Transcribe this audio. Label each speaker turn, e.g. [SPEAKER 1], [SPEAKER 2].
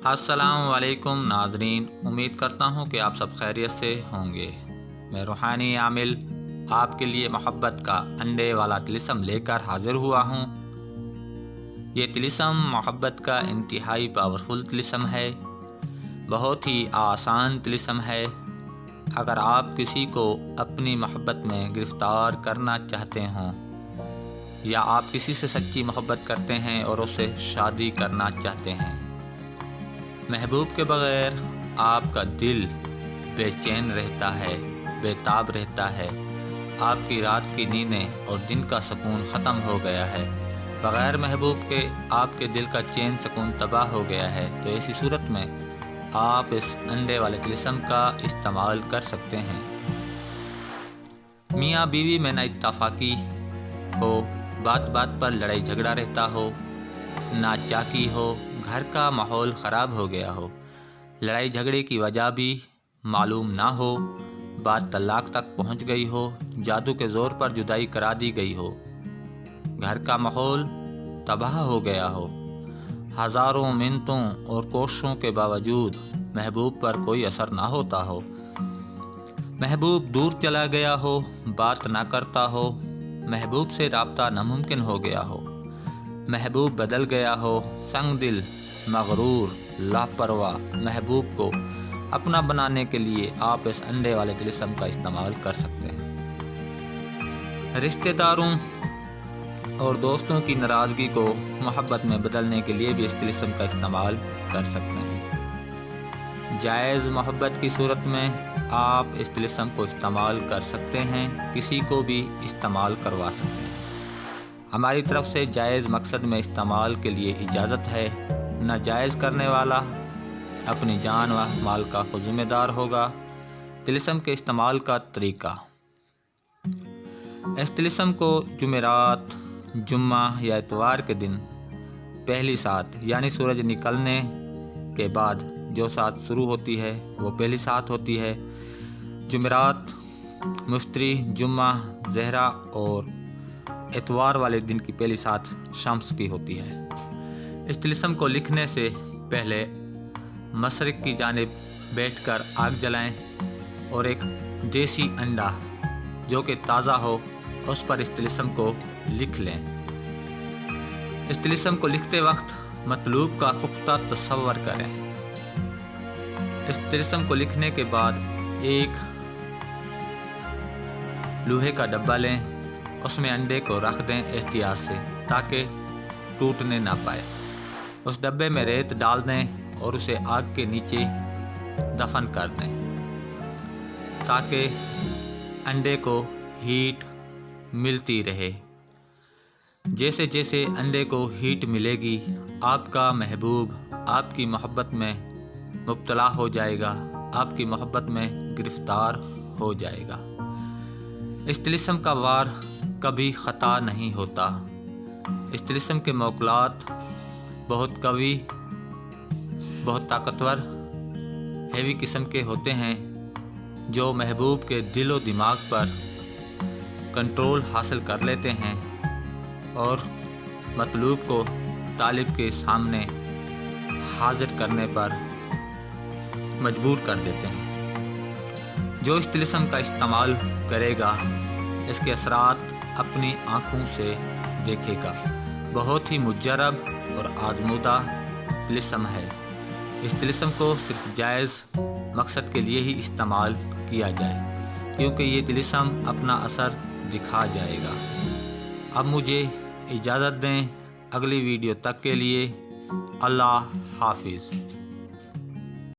[SPEAKER 1] السلام علیکم ناظرین، امید کرتا ہوں کہ آپ سب خیریت سے ہوں گے۔ میں روحانی عامل آپ کے لیے محبت کا انڈے والا طلسم لے کر حاضر ہوا ہوں۔ یہ طلسم محبت کا انتہائی پاورفل طلسم ہے، بہت ہی آسان طلسم ہے۔ اگر آپ کسی کو اپنی محبت میں گرفتار کرنا چاہتے ہوں یا آپ کسی سے سچی محبت کرتے ہیں اور اس سے شادی کرنا چاہتے ہیں، محبوب کے بغیر آپ کا دل بے چین رہتا ہے، بے تاب رہتا ہے، آپ کی رات کی نیندیں اور دن کا سکون ختم ہو گیا ہے، بغیر محبوب کے آپ کے دل کا چین سکون تباہ ہو گیا ہے، تو ایسی صورت میں آپ اس انڈے والے طلسم کا استعمال کر سکتے ہیں۔ میاں بیوی میں نا اتفاقی ہو، بات بات پر لڑائی جھگڑا رہتا ہو، ناچاکی ہو، گھر کا ماحول خراب ہو گیا ہو، لڑائی جھگڑے کی وجہ بھی معلوم نہ ہو، بات طلاق تک پہنچ گئی ہو، جادو کے زور پر جدائی کرا دی گئی ہو، گھر کا ماحول تباہ ہو گیا ہو، ہزاروں منتوں اور کوششوں کے باوجود محبوب پر کوئی اثر نہ ہوتا ہو، محبوب دور چلا گیا ہو، بات نہ کرتا ہو، محبوب سے رابطہ ناممکن ہو گیا ہو، محبوب بدل گیا ہو، سنگ دل، مغرور، لاپرواہ محبوب کو اپنا بنانے کے لیے آپ اس انڈے والے طلسم کا استعمال کر سکتے ہیں۔ رشتہ داروں اور دوستوں کی ناراضگی کو محبت میں بدلنے کے لیے بھی اس طلسم کا استعمال کر سکتے ہیں۔ جائز محبت کی صورت میں آپ اس طلسم کو استعمال کر سکتے ہیں، کسی کو بھی استعمال کروا سکتے ہیں۔ ہماری طرف سے جائز مقصد میں استعمال کے لیے اجازت ہے، ناجائز کرنے والا اپنی جان و مال کا خود ذمہ دار ہوگا۔ طلسم کے استعمال کا طریقہ: اس طلسم کو جمعرات، جمعہ یا اتوار کے دن پہلی سات یعنی سورج نکلنے کے بعد جو سات شروع ہوتی ہے وہ پہلی سات ہوتی ہے۔ جمعرات، مفتری، جمعہ، زہرہ اور اتوار والے دن کی پہلی سات شمس کی ہوتی ہے۔ اس طلسم کو لکھنے سے پہلے مشرق کی جانب بیٹھ کر آگ جلائیں اور ایک دیسی انڈا جو کہ تازہ ہو اس پر اس طلسم کو لکھ لیں۔ اس طلسم کو لکھتے وقت مطلوب کا پختہ تصور کریں۔ اس طلسم کو لکھنے کے بعد ایک لوہے کا ڈبہ لیں، اس میں انڈے کو رکھ دیں احتیاط سے تاکہ ٹوٹنے نہ پائے۔ اس ڈبے میں ریت ڈال دیں اور اسے آگ کے نیچے دفن کر دیں تاکہ انڈے کو ہیٹ ملتی رہے۔ جیسے جیسے انڈے کو ہیٹ ملے گی، آپ کا محبوب آپ کی محبت میں مبتلا ہو جائے گا، آپ کی محبت میں گرفتار ہو جائے گا۔ اس طلسم کا وار کبھی خطا نہیں ہوتا۔ اس طلسم کے موکلات بہت قوی، بہت طاقتور، ہیوی قسم کے ہوتے ہیں جو محبوب کے دل و دماغ پر کنٹرول حاصل کر لیتے ہیں اور مطلوب کو طالب کے سامنے حاضر کرنے پر مجبور کر دیتے ہیں۔ جو اس طلسم کا استعمال کرے گا اس کے اثرات اپنی آنکھوں سے دیکھے گا۔ بہت ہی مجرب اور آزمودہ طلسم ہے۔ اس طلسم کو صرف جائز مقصد کے لیے ہی استعمال کیا جائے کیونکہ یہ طلسم اپنا اثر دکھا جائے گا۔ اب مجھے اجازت دیں، اگلی ویڈیو تک کے لیے اللہ حافظ۔